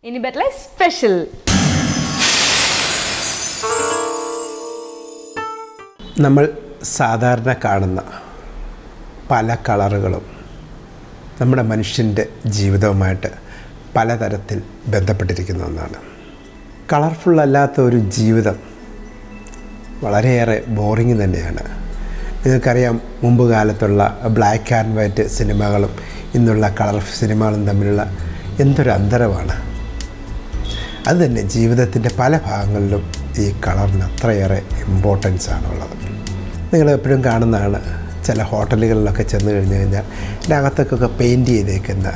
ഇനി better special. നമ്മൾ സാധാരണ കാണുന്ന പല കളറുകളും നമ്മുടെ മനുഷ്യൻ്റെ ജീവിതവുമായിട്ട് പലതരത്തിൽ ബന്ധപ്പെട്ടിരിക്കുന്ന ഒന്നാണ്. കളർഫുള്ളല്ലാത്ത ഒരു ജീവിതം വളരെയേറെ ബോറിങ് തന്നെയാണ്. നിങ്ങൾക്കറിയാം, മുമ്പ് കാലത്തുള്ള ബ്ലാക്ക് ആൻഡ് വൈറ്റ് സിനിമകളും ഇന്നുള്ള കളർ സിനിമകളും തമ്മിലുള്ള എന്തൊരു അന്തരമാണ്. അതുതന്നെ ജീവിതത്തിൻ്റെ പല ഭാഗങ്ങളിലും ഈ കളറിന് അത്രയേറെ ഇമ്പോർട്ടൻസ് ആണുള്ളത്. നിങ്ങൾ എപ്പോഴും കാണുന്നതാണ്, ചില ഹോട്ടലുകളിലൊക്കെ ചെന്ന് കഴിഞ്ഞ് കഴിഞ്ഞാൽ ഇതിനകത്തൊക്കെ പെയിൻറ്റ് ചെയ്തേക്കുന്ന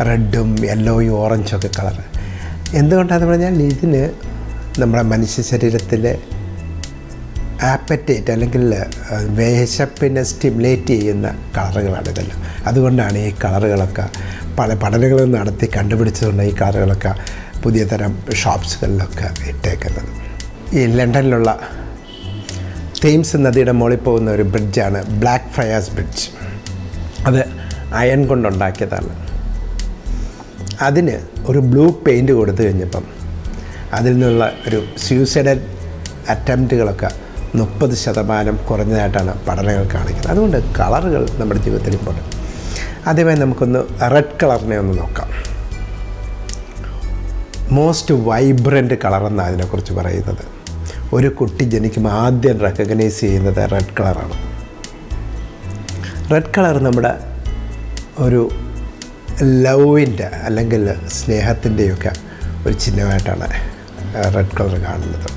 റെഡും യെല്ലോയും ഓറഞ്ചൊക്കെ കളർ. എന്തുകൊണ്ടാണെന്ന് പറഞ്ഞാൽ ഇതിന് നമ്മുടെ മനുഷ്യ ശരീരത്തിലെ ആപ്പറ്റൈറ്റ് അല്ലെങ്കിൽ വിശപ്പിനെ സ്റ്റിമുലേറ്റ് ചെയ്യുന്ന കളറുകളാണ് ഇതെല്ലാം. അതുകൊണ്ടാണ് ഈ കളറുകളൊക്കെ പല പഠനങ്ങളും നടത്തി കണ്ടുപിടിച്ചതുകൊണ്ട് ഈ കളറുകളൊക്കെ പുതിയ തരം ഷോപ്സുകളിലൊക്കെ ഇട്ടേക്കുന്നത്. ഈ ലണ്ടനിലുള്ള തേംസ് നദിയുടെ മുകളിൽ പോകുന്ന ഒരു ബ്രിഡ്ജാണ് ബ്ലാക്ക് ഫ്രയാസ് ബ്രിഡ്ജ്. അത് അയൺ കൊണ്ടുണ്ടാക്കിയതാണ്. അതിന് ഒരു ബ്ലൂ പെയിൻറ്റ് കൊടുത്തു കഴിഞ്ഞപ്പം അതിൽ നിന്നുള്ള ഒരു സൂയിസൈഡൽ അറ്റംപ്റ്റുകളൊക്കെ 30% കുറഞ്ഞതായിട്ടാണ് പഠനങ്ങൾ കാണിക്കുന്നത്. അതുകൊണ്ട് കളറുകൾ നമ്മുടെ ജീവിതത്തിൽ ഇമ്പോർട്ടൻ്റ്. ആദ്യമായി നമുക്കൊന്ന് റെഡ് കളറിനെ ഒന്ന് നോക്കാം. മോസ്റ്റ് വൈബ്രൻറ്റ് കളറെന്നാണ് അതിനെക്കുറിച്ച് പറയുന്നത്. ഒരു കുട്ടി ജനിക്കുമ്പോൾ ആദ്യം റെക്കഗ്നൈസ് ചെയ്യുന്നത് റെഡ് കളറാണ്. റെഡ് കളർ നമ്മുടെ ഒരു ലവിൻ്റെ അല്ലെങ്കിൽ സ്നേഹത്തിൻ്റെയൊക്കെ ഒരു ചിഹ്നമായിട്ടാണ് റെഡ് കളർ കാണുന്നത്.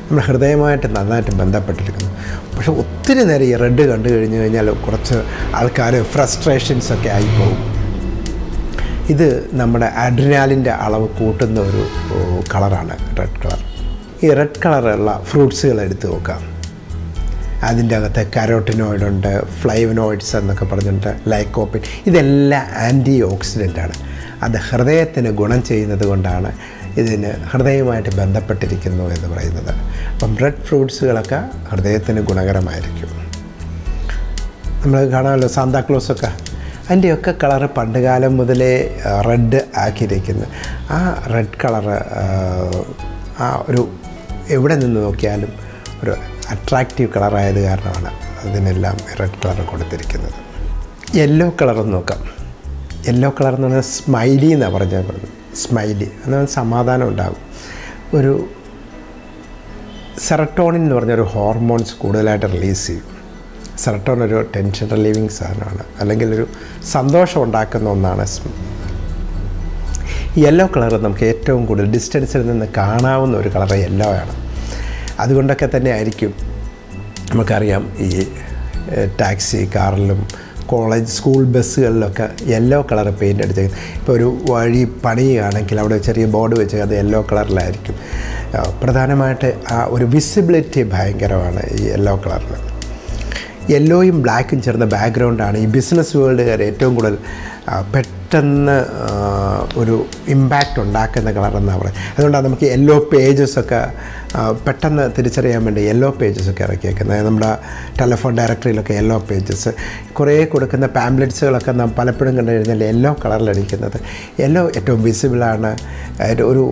നമ്മുടെ ഹൃദയമായിട്ട് നന്നായിട്ട് ബന്ധപ്പെട്ടിരിക്കുന്നു. പക്ഷെ ഒത്തിരി നേരം ഈ റെഡ് കണ്ടു കഴിഞ്ഞ് കഴിഞ്ഞാൽ കുറച്ച് ആൾക്കാർ ഫ്രസ്ട്രേഷൻസൊക്കെ ആയിപ്പോകും. ഇത് നമ്മുടെ അഡ്രിനാലിൻ്റെ അളവ് കൂട്ടുന്ന ഒരു കളറാണ് റെഡ് കളർ. ഈ റെഡ് കളറുള്ള ഫ്രൂട്ട്സുകൾ എടുത്ത് നോക്കാം. അതിൻ്റെ അകത്ത് കരോട്ടിനോയിഡുണ്ട്, ഫ്ലൈവനോയിഡ്സ് എന്നൊക്കെ പറഞ്ഞിട്ട് ലൈക്കോപ്പിൻ. ഇതെല്ലാം ആൻറ്റി ഓക്സിഡൻ്റാണ്. അത് ഹൃദയത്തിന് ഗുണം ചെയ്യുന്നത് കൊണ്ടാണ് ഇതിന് ഹൃദയവുമായിട്ട് ബന്ധപ്പെട്ടിരിക്കുന്നു എന്ന് പറയുന്നത്. അപ്പം റെഡ് ഫ്രൂട്ട്സുകളൊക്കെ ഹൃദയത്തിന് ഗുണകരമായിരിക്കും. നമ്മൾ കാണാമല്ലോ സാന്താക്ലോസൊക്കെ, അതിൻ്റെയൊക്കെ കളറ് പണ്ട് കാലം മുതലേ റെഡ് ആക്കിയിരിക്കുന്നു. ആ റെഡ് കളറ് ആ ഒരു എവിടെ നിന്ന് നോക്കിയാലും ഒരു അട്രാക്റ്റീവ് കളറായത് കാരണമാണ് അതിനെല്ലാം റെഡ് കളർ കൊടുത്തിരിക്കുന്നത്. യെല്ലോ കളറൊന്ന് നോക്കാം. യെല്ലോ കളർ എന്ന് പറഞ്ഞാൽ സ്മൈലി എന്നാണ് പറഞ്ഞത്. സ്മൈലി എന്നാൽ സമാധാനം ഉണ്ടാകും. ഒരു സെറട്ടോണിൻ എന്ന് പറഞ്ഞൊരു ഹോർമോൺസ് കൂടുതലായിട്ട് റിലീസ് ചെയ്യും. സെറട്ടോൺ ഒരു ടെൻഷൻ റിലീവിങ് സാധനമാണ്, അല്ലെങ്കിൽ ഒരു സന്തോഷം ഉണ്ടാക്കുന്ന ഒന്നാണ്. യെല്ലോ കളർ നമുക്ക് ഏറ്റവും കൂടുതൽ ഡിസ്റ്റൻസിൽ നിന്ന് കാണാവുന്ന ഒരു കളർ യെല്ലോ ആണ്. അതുകൊണ്ടൊക്കെ തന്നെ ആയിരിക്കും നമുക്കറിയാം ഈ ടാക്സി കാറിലും കോളേജ് സ്കൂൾ ബസ്സുകളിലൊക്കെ യെല്ലോ കളർ പെയിൻ്റ് അടിച്ചേക്കുന്നത്. ഇപ്പോൾ ഒരു വഴി പണിയുകയാണെങ്കിൽ അവിടെ ചെറിയ ബോർഡ് വെച്ച് അത് യെല്ലോ കളറിലായിരിക്കും. പ്രധാനമായിട്ട് ആ ഒരു വിസിബിലിറ്റി ഭയങ്കരമാണ് ഈ യെല്ലോ കളറിന്. യെല്ലോയും ബ്ലാക്കും ചേർന്ന ബാക്ക്ഗ്രൗണ്ടാണ് ഈ ബിസിനസ് വേൾഡുകാർ ഏറ്റവും കൂടുതൽ പെട്ടെന്ന് ഒരു ഇമ്പാക്റ്റ് ഉണ്ടാക്കുന്ന കളറെന്നാണ് പറയുന്നത്. അതുകൊണ്ടാണ് നമുക്ക് യെല്ലോ പേജസൊക്കെ പെട്ടെന്ന് തിരിച്ചറിയാൻ വേണ്ടി യെല്ലോ പേജസൊക്കെ ഇറക്കിയേക്കുന്നത്. നമ്മുടെ ടെലിഫോൺ ഡയറക്ടറിയിലൊക്കെ യെല്ലോ പേജസ് കുറേ കൊടുക്കുന്ന പാംപ്ലെറ്റ്സുകളൊക്കെ നാം പലപ്പോഴും കണ്ടു കഴിഞ്ഞാൽ യെല്ലോ കളറിലടിക്കുന്നത്. യെല്ലോ ഏറ്റവും വിസിബിളാണ്. ഒരു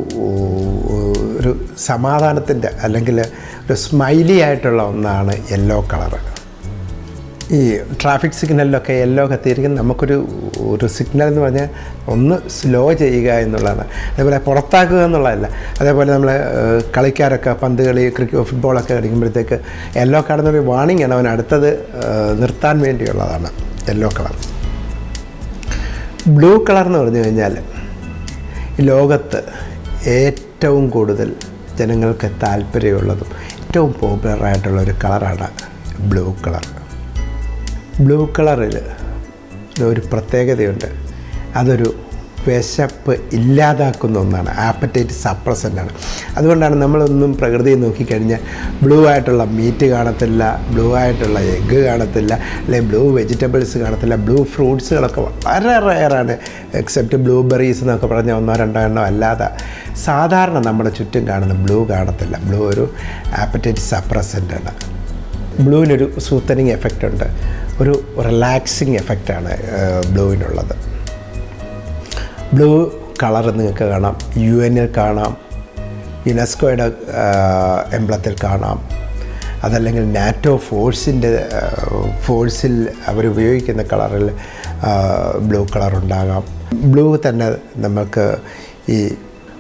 ഒരു സമാധാനത്തിൻ്റെ അല്ലെങ്കിൽ ഒരു സ്മൈലി ആയിട്ടുള്ള ഒന്നാണ് യെല്ലോ കളറ്. ഈ ട്രാഫിക് സിഗ്നലിലൊക്കെ യെല്ലോ കത്തിയിരിക്കുന്നത് നമുക്കൊരു സിഗ്നൽ എന്ന് പറഞ്ഞാൽ ഒന്ന് സ്ലോ ചെയ്യുക എന്നുള്ളതാണ്. അതേപോലെ പുറത്താക്കുക എന്നുള്ളതല്ല. അതേപോലെ നമ്മൾ കളിക്കാരൊക്കെ പന്ത് കളി ഫുട്ബോളൊക്കെ കളിക്കുമ്പോഴത്തേക്ക് യെല്ലോ കാണുന്നൊരു വാണിംഗ് ആണ്, അവൻ അടുത്തത് നിർത്താൻ വേണ്ടിയുള്ളതാണ് യെല്ലോ കളർ. ബ്ലൂ കളർ എന്ന് പറഞ്ഞു കഴിഞ്ഞാൽ ഈ ലോകത്ത് ഏറ്റവും കൂടുതൽ ജനങ്ങൾക്ക് താല്പര്യമുള്ളതും ഏറ്റവും പോപ്പുലറായിട്ടുള്ളൊരു കളറാണ് ബ്ലൂ കളർ. ബ്ലൂ കളറിൽ ഒരു പ്രത്യേകതയുണ്ട്. അതൊരു വിശപ്പ് ഇല്ലാതാക്കുന്ന ഒന്നാണ്. ആപ്പറ്റൈറ്റ് സപ്രസൻ്റാണ്. അതുകൊണ്ടാണ് നമ്മളൊന്നും പ്രകൃതിയെ നോക്കിക്കഴിഞ്ഞാൽ ബ്ലൂ ആയിട്ടുള്ള മീറ്റ് കാണത്തില്ല, ബ്ലൂ ആയിട്ടുള്ള എഗ്ഗ് കാണത്തില്ല, അല്ലെങ്കിൽ ബ്ലൂ വെജിറ്റബിൾസ് കാണത്തില്ല. ബ്ലൂ ഫ്രൂട്ട്സുകളൊക്കെ വളരെ റെയറാണ്. എക്സെപ്റ്റ് ബ്ലൂബെറീസ് എന്നൊക്കെ പറഞ്ഞാൽ 1-2 എണ്ണം അല്ലാതെ സാധാരണ നമ്മുടെ ചുറ്റും കാണുന്ന ബ്ലൂ കാണത്തില്ല. ബ്ലൂ ഒരു ആപ്പറ്റൈറ്റ് സപ്രസൻ്റാണ്. ബ്ലൂവിനൊരു സൂത്തനിങ് എഫക്റ്റ് ഉണ്ട്, ഒരു റിലാക്സിങ് എഫക്റ്റാണ് ബ്ലൂവിനുള്ളത്. ബ്ലൂ കളർ നിങ്ങൾക്ക് കാണാം, UN കാണാം, യുനെസ്കോയുടെ എംബ്ലത്തിൽ കാണാം, അതല്ലെങ്കിൽ നാറ്റോ ഫോഴ്സിൽ അവരുപയോഗിക്കുന്ന കളറിൽ ബ്ലൂ കളറുണ്ടാകാം. ബ്ലൂ തന്നെ നമുക്ക് ഈ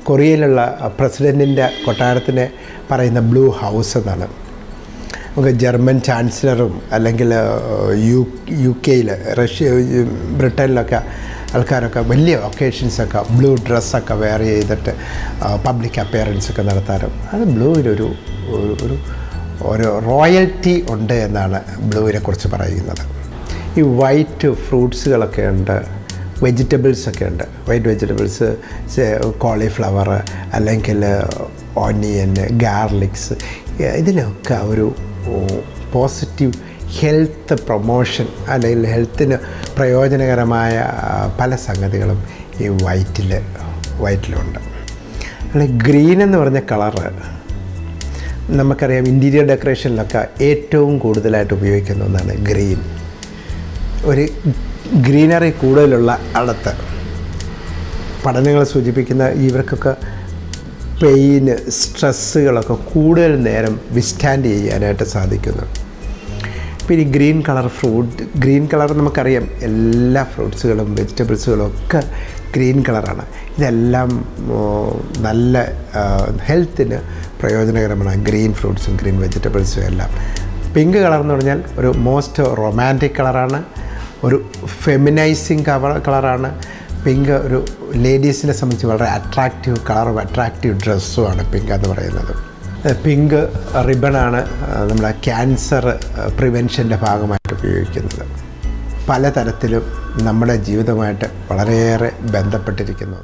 കൊറിയയിലുള്ള പ്രസിഡൻറ്റിൻ്റെ കൊട്ടാരത്തിനെ പറയുന്ന ബ്ലൂ ഹൗസ് എന്നാണ്. നമുക്ക് ജർമ്മൻ ചാൻസലറും അല്ലെങ്കിൽ UK ബ്രിട്ടനിലൊക്കെ ആൾക്കാരൊക്കെ വലിയ ഒക്കേഷൻസൊക്കെ ബ്ലൂ ഡ്രസ്സൊക്കെ വെയർ ചെയ്തിട്ട് പബ്ലിക് അപ്പിയറൻസ് ഒക്കെ നടത്താറും. അത് ബ്ലൂവിനൊരു ഒരു റോയൽറ്റി ഉണ്ട് എന്നാണ് ബ്ലൂവിനെ കുറിച്ച് പറയുന്നത്. ഈ വൈറ്റ് ഫ്രൂട്ട്സുകളൊക്കെ ഉണ്ട്, വെജിറ്റബിൾസൊക്കെ ഉണ്ട്. വൈറ്റ് വെജിറ്റബിൾസ് കോളിഫ്ലവർ അല്ലെങ്കിൽ ഓണിയൻ, ഗാർലിക്സ്, ഇതിനൊക്കെ ഒരു പോസിറ്റീവ് ഹെൽത്ത് പ്രൊമോഷൻ അല്ലെങ്കിൽ ഹെൽത്തിന് പ്രയോജനകരമായ പല സംഗതികളും ഈ വൈറ്റിലുണ്ട്. അല്ലെങ്കിൽ ഗ്രീൻ എന്ന് പറഞ്ഞ കളറ് നമുക്കറിയാം ഇൻറ്റീരിയർ ഡെക്കറേഷനിലൊക്കെ ഏറ്റവും കൂടുതലായിട്ട് ഉപയോഗിക്കുന്ന ഒന്നാണ് ഗ്രീൻ. ഒരു ഗ്രീനറി കൂടുതലുള്ള അടുത്ത് പഠനങ്ങൾ സൂചിപ്പിക്കുന്ന ഇവർക്കൊക്കെ പെയിന്, സ്ട്രെസ്സുകളൊക്കെ കൂടുതൽ നേരം വിസ്റ്റാൻഡ് ചെയ്യാനായിട്ട് സാധിക്കുന്നു. പിന്നെ ഗ്രീൻ കളർ നമുക്കറിയാം എല്ലാ ഫ്രൂട്ട്സുകളും വെജിറ്റബിൾസുകളും ഒക്കെ ഗ്രീൻ കളറാണ്. ഇതെല്ലാം നല്ല ഹെൽത്തിന് പ്രയോജനകരമാണ്. ഗ്രീൻ ഫ്രൂട്ട്സും ഗ്രീൻ വെജിറ്റബിൾസും എല്ലാം. പിങ്ക് കളർ എന്ന് പറഞ്ഞാൽ ഒരു മോസ്റ്റ് റൊമാൻറ്റിക് കളറാണ്, ഒരു ഫെമിനൈസിങ് കളറാണ്. പിങ്ക് ഒരു ലേഡീസിനെ സംബന്ധിച്ച് വളരെ അട്രാക്റ്റീവ് കളറും അട്രാക്റ്റീവ് ഡ്രസ്സുമാണ് പിങ്ക് എന്ന് പറയുന്നത്. പിങ്ക് റിബണാണ് നമ്മുടെ ക്യാൻസർ പ്രിവെൻഷൻ്റെ ഭാഗമായിട്ട് ഉപയോഗിക്കുന്നത്. പലതരത്തിലും നമ്മുടെ ജീവിതമായിട്ട് വളരെയേറെ ബന്ധപ്പെട്ടിരിക്കുന്നു.